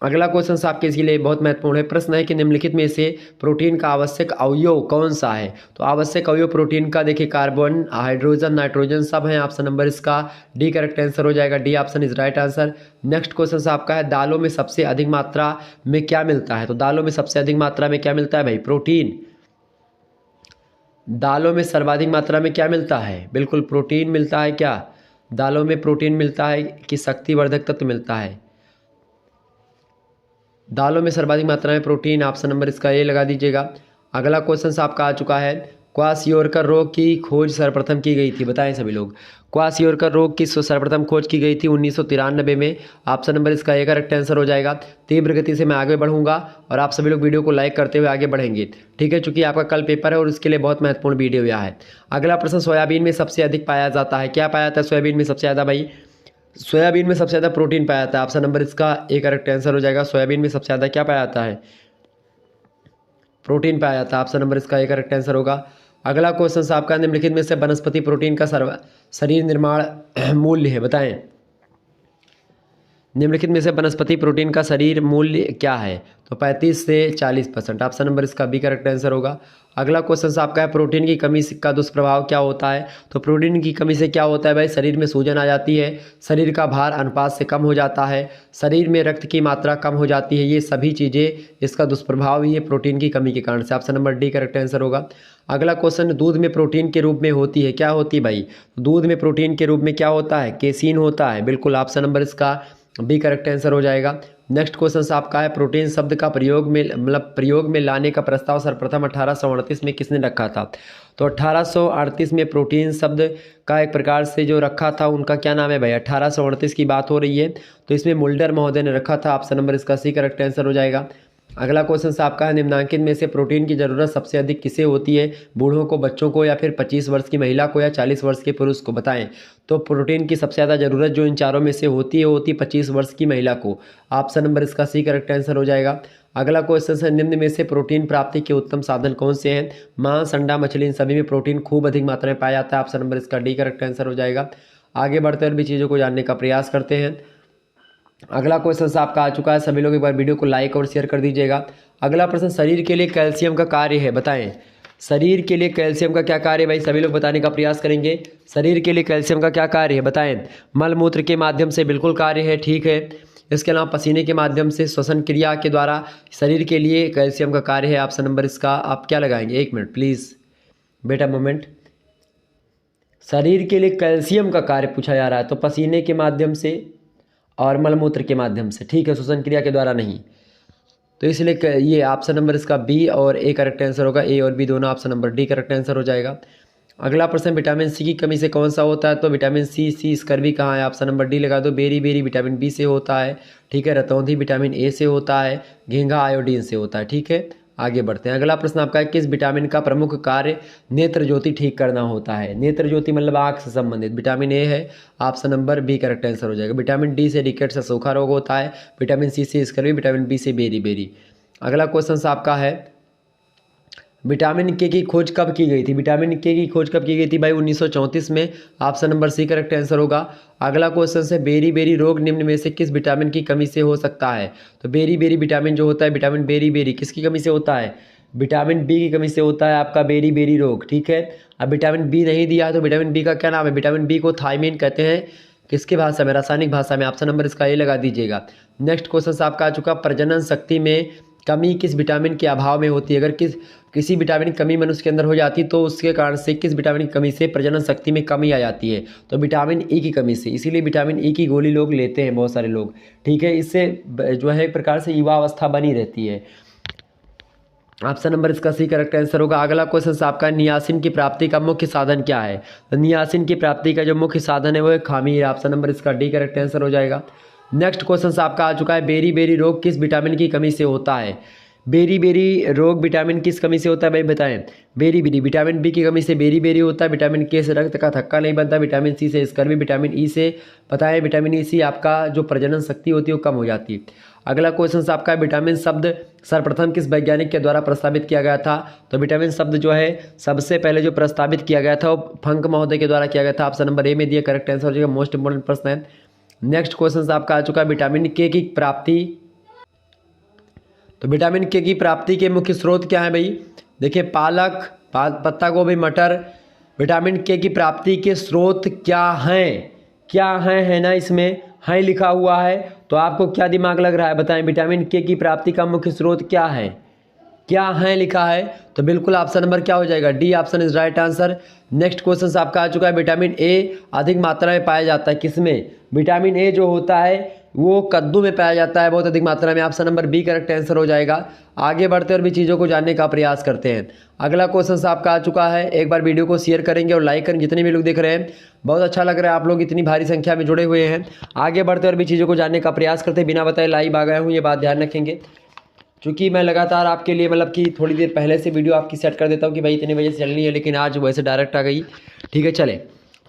अगला क्वेश्चन आपके इसके लिए बहुत महत्वपूर्ण है। प्रश्न है कि निम्नलिखित में से प्रोटीन का आवश्यक अवयव कौन सा है? तो आवश्यक अवयव प्रोटीन का देखिए कार्बन, हाइड्रोजन, नाइट्रोजन सब हैं। ऑप्शन नंबर इसका डी करेक्ट आंसर हो जाएगा। D option is right answer. Next question आपका है दालों में सबसे अधिक मात्रा में क्या मिलता है? तो दालों में सबसे अधिक मात्रा में क्या मिलता है भाई? प्रोटीन। दालों में सर्वाधिक मात्रा में क्या मिलता है? बिल्कुल प्रोटीन मिलता है। क्या दालों में प्रोटीन मिलता है कि शक्तिवर्धक तत्व मिलता है? दालों में सर्वाधिक मात्रा में प्रोटीन। ऑप्शन नंबर इसका ए लगा दीजिएगा। अगला क्वेश्चन आपका आ चुका है क्वाशियोरकर रोग की खोज सर्वप्रथम की गई थी? बताएं सभी लोग। क्वाशियोरकर रोग की सर्वप्रथम खोज की गई थी 1993 में। ऑप्शन नंबर इसका ए करेक्ट आंसर हो जाएगा। तीव्र गति से मैं आगे बढ़ूंगा और आप सभी लोग वीडियो को लाइक करते हुए आगे बढ़ेंगे, ठीक है, चूंकि आपका कल पेपर है और इसके लिए बहुत महत्वपूर्ण वीडियो यह है। अगला प्रश्न सोयाबीन में सबसे अधिक पाया जाता है? क्या पाया जाता है सोयाबीन में सबसे ज़्यादा भाई? सोयाबीन में सबसे ज़्यादा प्रोटीन पाया जाता है। ऑप्शन नंबर इसका ए करेक्ट आंसर हो जाएगा। सोयाबीन में सबसे ज़्यादा क्या पाया जाता है? प्रोटीन पाया जाता है। ऑप्शन नंबर इसका ए करेक्ट आंसर होगा। अगला क्वेश्चन आपका निम्नलिखित में से वनस्पति प्रोटीन का शरीर निर्माण मूल्य है? बताएं। निम्नलिखित में से वनस्पति प्रोटीन का शरीर मूल्य क्या है? तो 35 से 40%। ऑप्शन नंबर इसका बी करेक्ट आंसर होगा। अगला क्वेश्चन आपका है प्रोटीन की कमी का दुष्प्रभाव क्या होता है? तो प्रोटीन की कमी से क्या होता है भाई? शरीर में सूजन आ जाती है, शरीर का भार अनुपात से कम हो जाता है, शरीर में रक्त की मात्रा कम हो जाती है। ये सभी चीज़ें इसका दुष्प्रभाव ही है प्रोटीन की कमी के कारण से। Option number D correct answer होगा। अगला क्वेश्चन दूध में प्रोटीन के रूप में होती है? क्या होती है भाई? दूध में प्रोटीन के रूप में क्या होता है? केसीन होता है। बिल्कुल ऑप्शन नंबर इसका बी करेक्ट आंसर हो जाएगा। नेक्स्ट क्वेश्चन आपका है प्रोटीन शब्द का प्रयोग में लाने का प्रस्ताव सर्वप्रथम 1838 में किसने रखा था। तो 1838 में प्रोटीन शब्द का एक प्रकार से जो रखा था उनका क्या नाम है भाई। 1838 की बात हो रही है तो इसमें मुल्डर महोदय ने रखा था। ऑप्शन नंबर इसका सी करेक्ट आंसर हो जाएगा। अगला क्वेश्चन आपका है निम्नांकित में से प्रोटीन की जरूरत सबसे अधिक किसे होती है, बूढ़ों को, बच्चों को, या फिर 25 वर्ष की महिला को, या 40 वर्ष के पुरुष को, बताएं। तो प्रोटीन की सबसे ज़्यादा ज़रूरत जो इन चारों में से होती है वो होती है 25 वर्ष की महिला को। ऑप्शन नंबर इसका सी करेक्ट आंसर हो जाएगा। अगला क्वेश्चन है निम्न में से प्रोटीन प्राप्ति के उत्तम साधन कौन से हैं। मांस, अंडा, मछली, इन सभी में प्रोटीन खूब अधिक मात्रा में पाया जाता है। ऑप्शन नंबर इसका डी करेक्ट आंसर हो जाएगा। आगे बढ़ते हुए भी चीज़ों को जानने का प्रयास करते हैं। अगला क्वेश्चन आपका आ चुका है, सभी लोग एक बार वीडियो को लाइक और शेयर कर दीजिएगा। अगला प्रश्न शरीर के लिए कैल्शियम का कार्य है, बताएं। शरीर के लिए कैल्शियम का क्या कार्य है भाई, सभी लोग बताने का प्रयास करेंगे। शरीर के लिए कैल्शियम का क्या कार्य है बताएं। मलमूत्र के माध्यम से बिल्कुल कार्य है, ठीक है। इसके अलावा पसीने के माध्यम से श्वसन क्रिया के द्वारा शरीर के लिए कैल्शियम का कार्य है। ऑप्शन नंबर इसका आप क्या लगाएंगे, एक मिनट प्लीज़ बेटा मोमेंट। शरीर के लिए कैल्शियम का कार्य पूछा जा रहा है तो पसीने के माध्यम से और मलमूत्र के माध्यम से, ठीक है, श्वसन क्रिया के द्वारा नहीं। तो इसलिए ये ऑप्शन नंबर इसका बी और ए करेक्ट आंसर होगा। ए और बी दोनों, option number D correct answer हो जाएगा। अगला प्रश्न विटामिन सी की कमी से कौन सा होता है। तो विटामिन सी स्कर्वी कहाँ है, ऑप्शन नंबर डी लगा दो। बेरी विटामिन बी से होता है, ठीक है। रतौंधी विटामिन ए से होता है। घींघा आयोडीन से होता है, ठीक है। आगे बढ़ते हैं। अगला प्रश्न आपका है किस विटामिन का प्रमुख कार्य नेत्र ज्योति ठीक करना होता है। नेत्र ज्योति मतलब आँख से संबंधित। विटामिन ए है, option number B correct answer हो जाएगा। विटामिन डी से रिकेट से सूखा रोग होता है। विटामिन सी से स्कर्वी, विटामिन बी से बेरी। अगला क्वेश्चन आपका है विटामिन के की खोज कब की गई थी। विटामिन के की खोज कब की गई थी भाई, 1934 में। Option number C correct answer होगा। अगला क्वेश्चन है बेरी रोग निम्न में से किस विटामिन की कमी से हो सकता है। तो बेरी विटामिन जो होता है, विटामिन बेरी किसकी कमी से होता है, विटामिन बी की कमी से होता है आपका बेरी रोग, ठीक है। अब विटामिन बी नहीं दिया है तो विटामिन बी का क्या नाम है, विटामिन बी को थायमीन कहते हैं। किसकी भाषा में, रासायनिक भाषा में। ऑप्शन नंबर इसका ए लगा दीजिएगा। नेक्स्ट क्वेश्चन आपका आ चुका प्रजनन शक्ति में कमी किस विटामिन के अभाव में होती है। अगर किसी विटामिन की कमी मनुष्य के अंदर हो जाती है तो उसके कारण से किस विटामिन की कमी से प्रजनन शक्ति में कमी आ जाती है। तो विटामिन ई की कमी से। इसीलिए विटामिन ई की गोली लोग लेते हैं, बहुत सारे लोग, ठीक है। इससे जो है एक प्रकार से युवा अवस्था बनी रहती है। ऑप्शन नंबर इसका सी करेक्ट आंसर होगा। अगला क्वेश्चन आपका नियासिन की प्राप्ति का मुख्य साधन क्या है। तो नियासिन की प्राप्ति का जो मुख्य साधन है वो है खामीर। ऑप्शन नंबर इसका डी करेक्ट आंसर हो जाएगा। नेक्स्ट क्वेश्चन आपका आ चुका है बेरी रोग किस विटामिन की कमी से होता है। बेरी रोग विटामिन किस कमी से होता है भाई बताएं। बेरी विटामिन बी की कमी से बेरी होता है। विटामिन के से रक्त का थक्का नहीं बनता। विटामिन सी से स्कर्वी। विटामिन ई से बताएं, विटामिन ई सी आपका जो प्रजनन शक्ति होती है वो कम हो जाती है। अगला क्वेश्चन आपका विटामिन शब्द सर्वप्रथम किस वैज्ञानिक के द्वारा प्रस्तावित किया गया था। तो विटामिन शब्द जो है सबसे पहले जो प्रस्तावित किया गया था वो फंक महोदय के द्वारा किया गया था। ऑप्शन नंबर ए में दिया करेक्ट आंसर हो जाएगा। मोस्ट इंपोर्टेंट प्रश्न है। नेक्स्ट क्वेश्चन आपका आ चुका है विटामिन के की प्राप्ति। तो विटामिन के की प्राप्ति के मुख्य स्रोत क्या है भाई, देखिए पालक, पत्ता गोभी, मटर। विटामिन के की प्राप्ति के स्रोत क्या हैं, है ना, इसमें है लिखा हुआ है। तो आपको क्या दिमाग लग रहा है बताएं, विटामिन के की प्राप्ति का मुख्य स्रोत क्या है लिखा है। तो बिल्कुल ऑप्शन नंबर क्या हो जाएगा, D option is right answer. Next question आपका आ चुका है विटामिन ए अधिक मात्रा में पाया जाता है किसमें। विटामिन ए जो होता है वो कद्दू में पाया जाता है बहुत अधिक मात्रा में। Option number B correct answer हो जाएगा। आगे बढ़ते और भी चीज़ों को जानने का प्रयास करते हैं। अगला क्वेश्चन आपका आ चुका है, एक बार वीडियो को शेयर करेंगे और लाइक करें। जितने भी लोग देख रहे हैं बहुत अच्छा लग रहा है, आप लोग इतनी भारी संख्या में जुड़े हुए हैं। आगे बढ़ते और भी चीज़ों को जानने का प्रयास करते हैं। बिना बताए लाइव आ गया हूँ, ये बात ध्यान रखेंगे, क्योंकि मैं लगातार आपके लिए मतलब कि थोड़ी देर पहले से वीडियो आपकी सेट कर देता हूँ कि भाई इतने बजे से चलनी है, लेकिन आज वैसे डायरेक्ट आ गई, ठीक है। चले,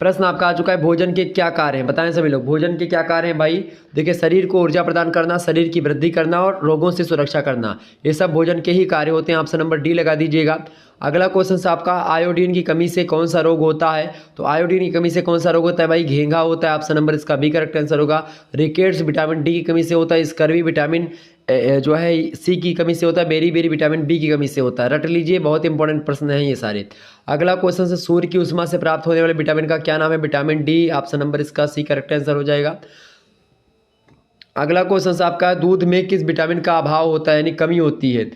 प्रश्न आपका आ चुका है भोजन के क्या कार्य हैं, बताएं सभी लोग। भोजन के क्या कार्य हैं भाई, देखिए शरीर को ऊर्जा प्रदान करना, शरीर की वृद्धि करना और रोगों से सुरक्षा करना, ये सब भोजन के ही कार्य होते हैं। ऑप्शन नंबर डी लगा दीजिएगा। अगला क्वेश्चन आपका आयोडीन की कमी से कौन सा रोग होता है। तो आयोडीन की कमी से कौन सा रोग होता है भाई, घेंघा होता है। ऑप्शन नंबर इसका बी करेक्ट आंसर होगा। रिकेट्स विटामिन डी की कमी से होता है। स्कर्वी विटामिन जो है सी की कमी से होता है। बेरी विटामिन बी की कमी से होता है। रट लीजिए, बहुत इंपॉर्टेंट प्रश्न हैं ये सारे। अगला क्वेश्चन है सूर्य की उष्मा से प्राप्त होने वाले विटामिन का क्या नाम है। विटामिन डी, ऑप्शन नंबर इसका सी करेक्ट आंसर हो जाएगा। अगला क्वेश्चन आपका दूध में किस विटामिन का अभाव होता है यानी कमी होती है।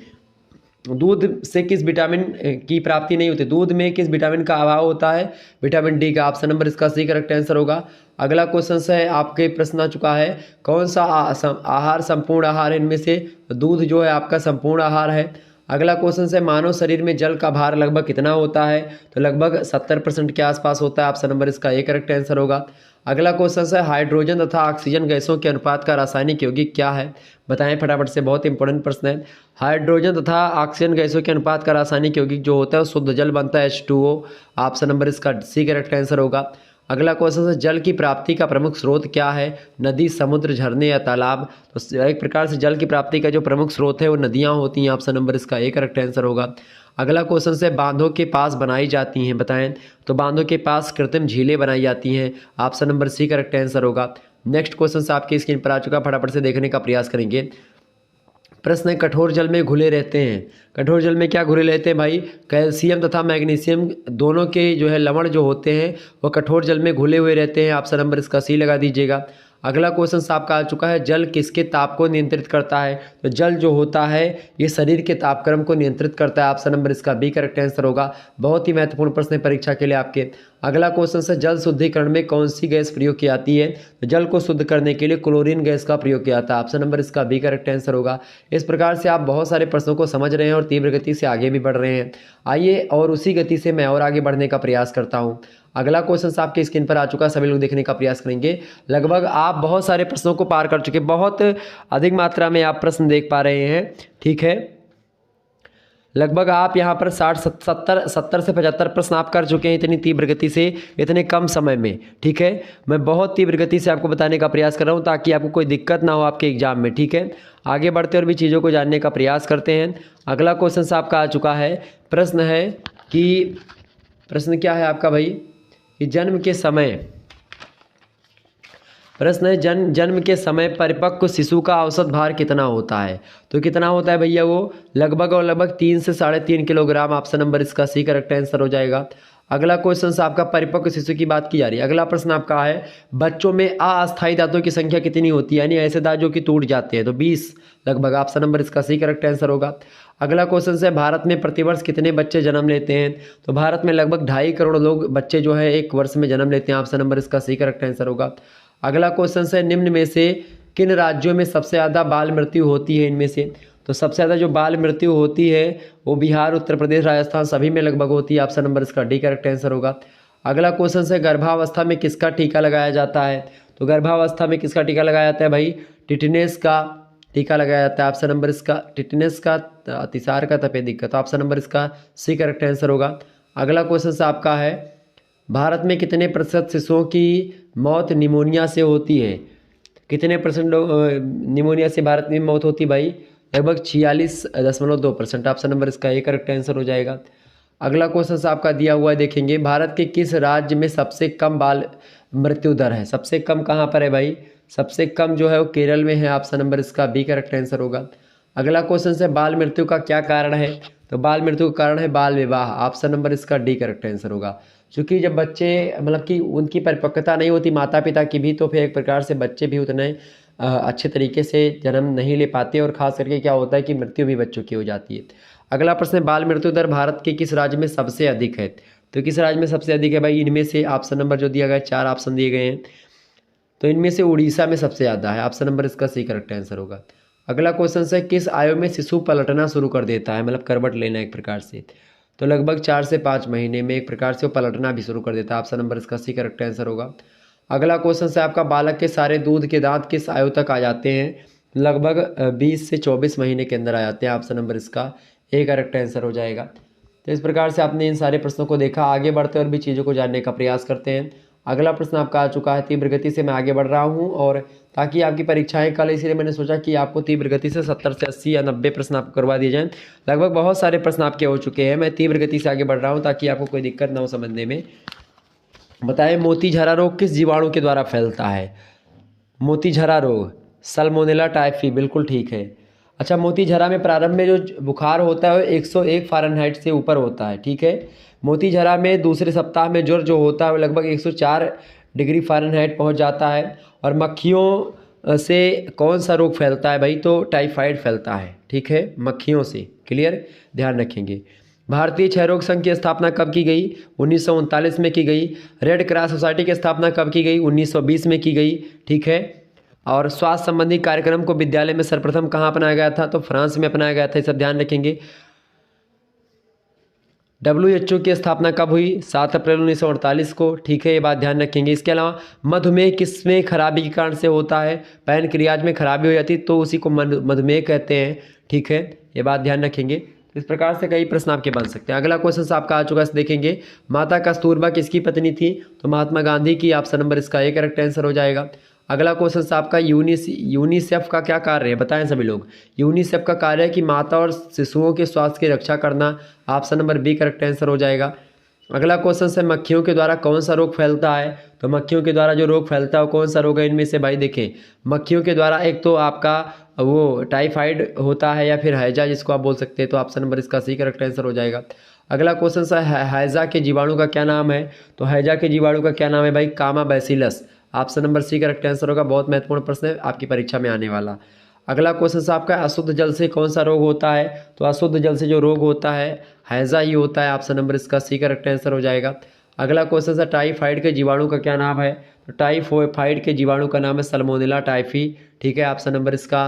दूध से किस विटामिन की प्राप्ति नहीं होती? दूध में किस विटामिन का अभाव होता है? विटामिन डी का। ऑप्शन नंबर इसका सी करेक्ट आंसर होगा। अगला क्वेश्चन है, आपके प्रश्न आ चुका है, कौन सा आहार संपूर्ण आहार है? इनमें से दूध जो है आपका संपूर्ण आहार है। अगला क्वेश्चन है, मानव शरीर में जल का भार लगभग कितना होता है? तो लगभग 70% के आसपास होता है। ऑप्शन नंबर इसका ए करेक्ट आंसर होगा। अगला क्वेश्चन है, हाइड्रोजन तथा ऑक्सीजन गैसों के अनुपात का रासायनिक यौगिक क्या है? बताएं फटाफट से, बहुत इंपॉर्टेंट प्रश्न है। हाइड्रोजन तथा ऑक्सीजन गैसों के अनुपात का रासायनिक यौगिक जो होता है वो शुद्ध जल बनता है, H2O। ऑप्शन नंबर इसका सी करेक्ट आंसर होगा। अगला क्वेश्चन है, जल की प्राप्ति का प्रमुख स्रोत क्या है? नदी, समुद्र, झरने या तालाब? तो एक प्रकार से जल की प्राप्ति का जो प्रमुख स्रोत है वो नदियाँ होती हैं। ऑप्शन नंबर इसका ए करेक्ट आंसर होगा। अगला क्वेश्चन से, बांधों के पास बनाई जाती हैं, बताएं। तो बांधों के पास कृत्रिम झीलें बनाई जाती हैं। Option number C correct answer होगा। नेक्स्ट क्वेश्चन आपकी स्क्रीन पर आ चुका, फटाफट से देखने का प्रयास करेंगे। प्रश्न है, कठोर जल में घुले रहते हैं। कठोर जल में क्या घुले रहते हैं भाई? कैल्शियम तथा मैग्नीशियम दोनों के जो है लवण जो होते हैं वो कठोर जल में घुले हुए रहते हैं। ऑप्शन नंबर इसका सी लगा दीजिएगा। अगला क्वेश्चन आपका आ चुका है, जल किसके ताप को नियंत्रित करता है? तो जल जो होता है ये शरीर के तापक्रम को नियंत्रित करता है। ऑप्शन नंबर इसका बी करेक्ट आंसर होगा। बहुत ही महत्वपूर्ण प्रश्न है परीक्षा के लिए आपके। अगला क्वेश्चन है, जल शुद्धिकरण में कौन सी गैस प्रयोग की जाती है? तो जल को शुद्ध करने के लिए क्लोरीन गैस का प्रयोग किया जाता है। ऑप्शन नंबर इसका बी करेक्ट आंसर होगा। इस प्रकार से आप बहुत सारे प्रश्नों को समझ रहे हैं और तीव्र गति से आगे भी बढ़ रहे हैं। आइए और उसी गति से मैं और आगे बढ़ने का प्रयास करता हूँ। अगला क्वेश्चन आपके स्क्रीन पर आ चुका है, सभी लोग देखने का प्रयास करेंगे। लगभग आप बहुत सारे प्रश्नों को पार कर चुके, बहुत अधिक मात्रा में आप प्रश्न देख पा रहे हैं, ठीक है। लगभग आप यहाँ पर 70 से 75 प्रश्न आप कर चुके हैं इतनी तीव्र गति से, इतने कम समय में, ठीक है। मैं बहुत तीव्र गति से आपको बताने का प्रयास कर रहा हूँ ताकि आपको कोई दिक्कत ना हो आपके एग्जाम में, ठीक है। आगे बढ़ते और भी चीज़ों को जानने का प्रयास करते हैं। अगला क्वेश्चन आपका आ चुका है। प्रश्न है कि प्रश्न क्या है आपका भाई कि जन्म के समय, प्रश्न है जन्म के समय परिपक्व शिशु का औसत भार कितना होता है? तो कितना होता है भैया? वो लगभग और लगभग 3 से 3.5 किलोग्राम। ऑप्शन नंबर इसका सी करेक्ट आंसर हो जाएगा। अगला क्वेश्चन आपका परिपक्व शिशु की बात की जा रही है। अगला प्रश्न आपका है, बच्चों में अस्थायी दांतों की संख्या कितनी होती है? यानी ऐसे दांत जो कि टूट जाते हैं। तो 20 लगभग। ऑप्शन नंबर इसका सी करेक्ट आंसर होगा। अगला क्वेश्चन है, भारत में प्रतिवर्ष कितने बच्चे जन्म लेते हैं? तो भारत में लगभग 2.5 करोड़ लोग बच्चे जो है एक वर्ष में जन्म लेते हैं। ऑप्शन नंबर इसका सी करेक्ट आंसर होगा। अगला क्वेश्चन है, निम्न में से किन राज्यों में सबसे ज़्यादा बाल मृत्यु होती है? इनमें से तो सबसे ज़्यादा जो बाल मृत्यु होती है वो बिहार, उत्तर प्रदेश, राजस्थान सभी में लगभग होती है। ऑप्शन नंबर इसका डी करेक्ट आंसर होगा। अगला क्वेश्चन है, गर्भावस्था में किसका टीका लगाया जाता है? तो गर्भावस्था में किसका टीका लगाया जाता है भाई? टिटनेस का टीका लगाया जाता है। ऑप्शन नंबर इसका टिटनेस का, अतिसार का, तपेदिक का। तो ऑप्शन नंबर इसका सी करेक्ट आंसर होगा। अगला क्वेश्चन आपका है, भारत में कितने प्रतिशत शिशुओं की मौत निमोनिया से होती है? कितने परसेंट लोग निमोनिया से भारत में मौत होती है भाई? लगभग 46.2%। ऑप्शन नंबर इसका ए करेक्ट आंसर हो जाएगा। अगला क्वेश्चन आपका दिया हुआ है, देखेंगे, भारत के किस राज्य में सबसे कम बाल मृत्यु दर है? सबसे कम कहाँ पर है भाई? सबसे कम जो है वो केरल में है। ऑप्शन नंबर इसका बी करेक्ट आंसर होगा। अगला क्वेश्चन है, बाल मृत्यु का क्या कारण है? तो बाल मृत्यु का कारण है बाल विवाह। ऑप्शन नंबर इसका डी करेक्ट आंसर होगा। क्योंकि जब बच्चे मतलब कि उनकी परिपक्वता नहीं होती माता पिता की भी, तो फिर एक प्रकार से बच्चे भी उतने अच्छे तरीके से जन्म नहीं ले पाते और ख़ास करके क्या होता है कि मृत्यु भी बच्चों की हो जाती है। अगला प्रश्न है, बाल मृत्यु दर भारत के किस राज्य में सबसे अधिक है? तो किस राज्य में सबसे अधिक है भाई? इनमें से ऑप्शन नंबर जो दिया गया है, 4 ऑप्शन दिए गए हैं, तो इनमें से उड़ीसा में सबसे ज़्यादा है। ऑप्शन नंबर इसका सी करेक्ट आंसर होगा। अगला क्वेश्चन है, किस आयु में शिशु पलटना शुरू कर देता है? मतलब करवट लेना एक प्रकार से। तो लगभग 4 से 5 महीने में एक प्रकार से वो पलटना भी शुरू कर देता है। ऑप्शन नंबर इसका सी करेक्ट आंसर होगा। अगला क्वेश्चन है आपका, बालक के सारे दूध के दांत किस आयु तक आ जाते हैं? लगभग 20 से 24 महीने के अंदर आ जाते हैं। ऑप्शन नंबर इसका ए करेक्ट आंसर हो जाएगा। तो इस प्रकार से आपने इन सारे प्रश्नों को देखा। आगे बढ़ते और भी चीज़ों को जानने का प्रयास करते हैं। अगला प्रश्न आपका आ चुका है। तीव्र गति से मैं आगे बढ़ रहा हूँ और ताकि आपकी परीक्षाएं कल, इसलिए मैंने सोचा कि आपको तीव्र गति से 70 से 80 या 90 प्रश्न आपको करवा दिए जाएं। लगभग बहुत सारे प्रश्न आपके हो चुके हैं। मैं तीव्र गति से आगे बढ़ रहा हूँ ताकि आपको कोई दिक्कत ना हो समझने में। बताएं, मोतीझरा रोग किस जीवाणु के द्वारा फैलता है? मोतीझरा रोग सल्मोनेला टाइफी, बिल्कुल ठीक है। अच्छा, मोतीझरा में प्रारंभ में जो बुखार होता है वो 101 फ़ारेनहाइट से ऊपर होता है, ठीक है। मोतीझरा में दूसरे सप्ताह में ज्वर जो होता है वो लगभग 104 डिग्री फ़ारेनहाइट पहुंच जाता है। और मक्खियों से कौन सा रोग फैलता है भाई? तो टाइफाइड फैलता है, ठीक है, मक्खियों से। क्लियर, ध्यान रखेंगे। भारतीय क्षय रोग संघ की स्थापना कब की गई? 1939 में की गई। रेड क्रॉस सोसाइटी की स्थापना कब की गई? 1920 में की गई, ठीक है। और स्वास्थ्य संबंधी कार्यक्रम को विद्यालय में सर्वप्रथम कहाँ अपनाया गया था? तो फ्रांस में अपनाया गया था, ये सब ध्यान रखेंगे। WHO की स्थापना कब हुई? 7 अप्रैल 1948 को, ठीक है, ये बात ध्यान रखेंगे। इसके अलावा मधुमेह किसमें खराबी के कारण से होता है? पैनक्रियाज में खराबी हो जाती है तो उसी को मधुमेह कहते हैं, ठीक है, ये बात ध्यान रखेंगे। इस प्रकार से कई प्रश्न आपके बन सकते हैं। अगला क्वेश्चन आपका आ चुका है, देखेंगे। माता कस्तूरबा किसकी पत्नी थी? तो महात्मा गांधी की। ऑप्शन नंबर इसका ए करेक्ट आंसर हो जाएगा। अगला क्वेश्चन आपका यूनिसेफ का क्या कार्य है? बताएं सभी लोग। यूनिसेफ का कार्य है कि माता और शिशुओं के स्वास्थ्य की रक्षा करना। Option number B correct answer हो जाएगा। अगला क्वेश्चन है, मक्खियों के द्वारा कौन सा रोग फैलता है? तो मक्खियों के द्वारा जो रोग फैलता है वो कौन सा रोग है? इनमें से भाई देखें, मक्खियों के द्वारा एक तो आपका वो टाइफाइड होता है या फिर हैजा जिसको आप बोल सकते हैं, तो ऑप्शन नंबर इसका सी करेक्ट आंसर हो जाएगा। अगला क्वेश्चन है, हैजा के जीवाणु का क्या नाम है? तो हैजा के जीवाणु का क्या नाम है भाई? Comma bacillus. Option number C correct answer होगा। बहुत महत्वपूर्ण प्रश्न है आपकी परीक्षा में आने वाला। अगला क्वेश्चन आपका, अशुद्ध जल से कौन सा रोग होता है? तो अशुद्ध जल से जो रोग होता है हैजा ही होता है। ऑप्शन नंबर इसका सी करेक्ट आंसर हो जाएगा। अगला क्वेश्चन है, टाइफाइड के जीवाणु का क्या नाम है? तो टाइफाइड के जीवाणु का नाम है सल्मोनेला टाइफी, ठीक है, ऑप्शन नंबर इसका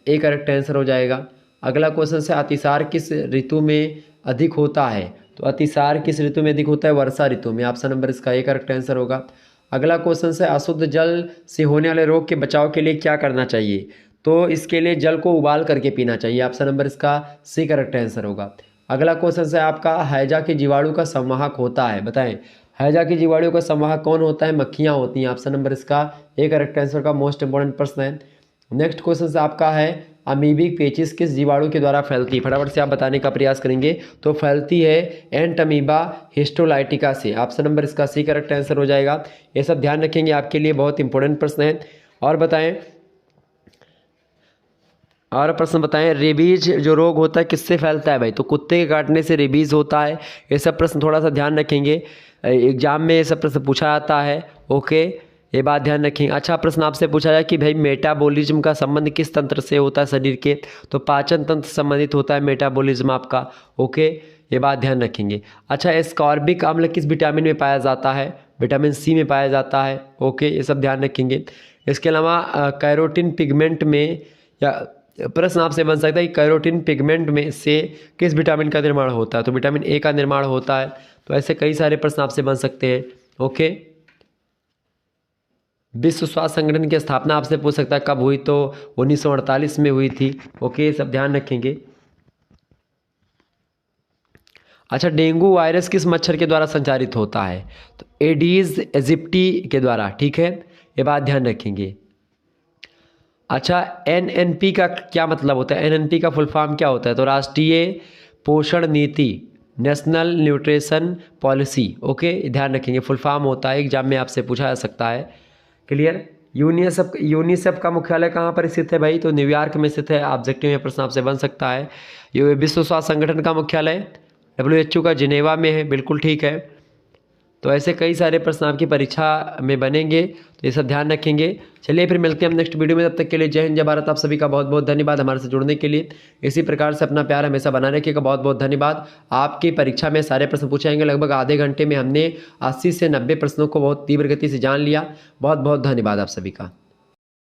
ए करेक्ट आंसर हो जाएगा। अगला क्वेश्चन है, अतिसार किस ऋतु में अधिक होता है? तो अतिसार किस ऋतु में अधिक होता है? वर्षा ऋतु में। ऑप्शन नंबर इसका ए करेक्ट आंसर होगा। अगला क्वेश्चन है, अशुद्ध जल से होने वाले रोग के बचाव के लिए क्या करना चाहिए? तो इसके लिए जल को उबाल करके पीना चाहिए। ऑप्शन नंबर इसका सी करेक्ट आंसर होगा। अगला क्वेश्चन है आपका, हैजा के जीवाणु का संवाहक होता है, बताएं। हैजा के जीवाणु का संवाहक कौन होता है? मक्खियां होती हैं। ऑप्शन नंबर इसका ए करेक्ट आंसर का मोस्ट इंपॉर्टेंट प्रश्न है। नेक्स्ट क्वेश्चन से आपका है, अमीबिक पेचिस किस जीवाणु के द्वारा फैलती है? फटाफट से आप बताने का प्रयास करेंगे। तो फैलती है एंटमीबा हिस्टोलाइटिका से। ऑप्शन नंबर इसका सी करेक्ट आंसर हो जाएगा। ये सब ध्यान रखेंगे, आपके लिए बहुत इंपॉर्टेंट प्रश्न है। और बताएं, और प्रश्न बताएं, रेबीज जो रोग होता है किससे फैलता है भाई? तो कुत्ते के काटने से रेबीज होता है। ये सब प्रश्न थोड़ा सा ध्यान रखेंगे, एग्जाम में ये सब प्रश्न पूछा जाता है, ओके, ये बात ध्यान रखेंगे। अच्छा, प्रश्न आपसे पूछा जाए कि भाई मेटाबॉलिज्म का संबंध किस तंत्र से होता है शरीर के? तो पाचन तंत्र से संबंधित होता है मेटाबॉलिज्म आपका, ओके, ये बात ध्यान रखेंगे। अच्छा, एस्कॉर्बिक अम्ल किस विटामिन में पाया जाता है? विटामिन सी में पाया जाता है, ओके, ये सब ध्यान रखेंगे। इसके अलावा कैरोटिन पिगमेंट में, या प्रश्न आपसे बन सकता है कि कैरोटिन पिगमेंट में से किस विटामिन का निर्माण होता है? तो विटामिन ए का निर्माण होता है। तो ऐसे कई सारे प्रश्न आपसे बन सकते हैं, ओके। विश्व स्वास्थ्य संगठन की स्थापना आपसे पूछ सकता है कब हुई? तो 1948 में हुई थी, ओके, सब ध्यान रखेंगे। अच्छा, डेंगू वायरस किस मच्छर के द्वारा संचारित होता है? तो एडीज एजिप्टी के द्वारा, ठीक है, ये बात ध्यान रखेंगे। अच्छा, एनएनपी का क्या मतलब होता है? एनएनपी का फुल फॉर्म क्या होता है? तो राष्ट्रीय पोषण नीति, नेशनल न्यूट्रिशन पॉलिसी, ओके, ध्यान रखेंगे, फुल फॉर्म होता है, एग्जाम में आपसे पूछा जा सकता है। क्लियर। यूनिसेफ का मुख्यालय कहाँ पर स्थित है भाई? तो न्यूयॉर्क में स्थित है। ऑब्जेक्टिव में प्रश्न आपसे बन सकता है। ये विश्व स्वास्थ्य संगठन का मुख्यालय WHO का जिनेवा में है, बिल्कुल ठीक है। तो ऐसे कई सारे प्रश्न आपकी परीक्षा में बनेंगे, तो ये सब ध्यान रखेंगे। चलिए फिर मिलते हैं हम नेक्स्ट वीडियो में, तब तक के लिए जय हिंद जय भारत। आप सभी का बहुत बहुत धन्यवाद हमारे से जुड़ने के लिए। इसी प्रकार से अपना प्यार हमेशा बना रखिएगा। बहुत बहुत धन्यवाद। आपकी परीक्षा में सारे प्रश्न पूछे जाएंगे। लगभग आधे घंटे में हमने 80 से 90 प्रश्नों को बहुत तीव्र गति से जान लिया। बहुत बहुत धन्यवाद आप सभी का।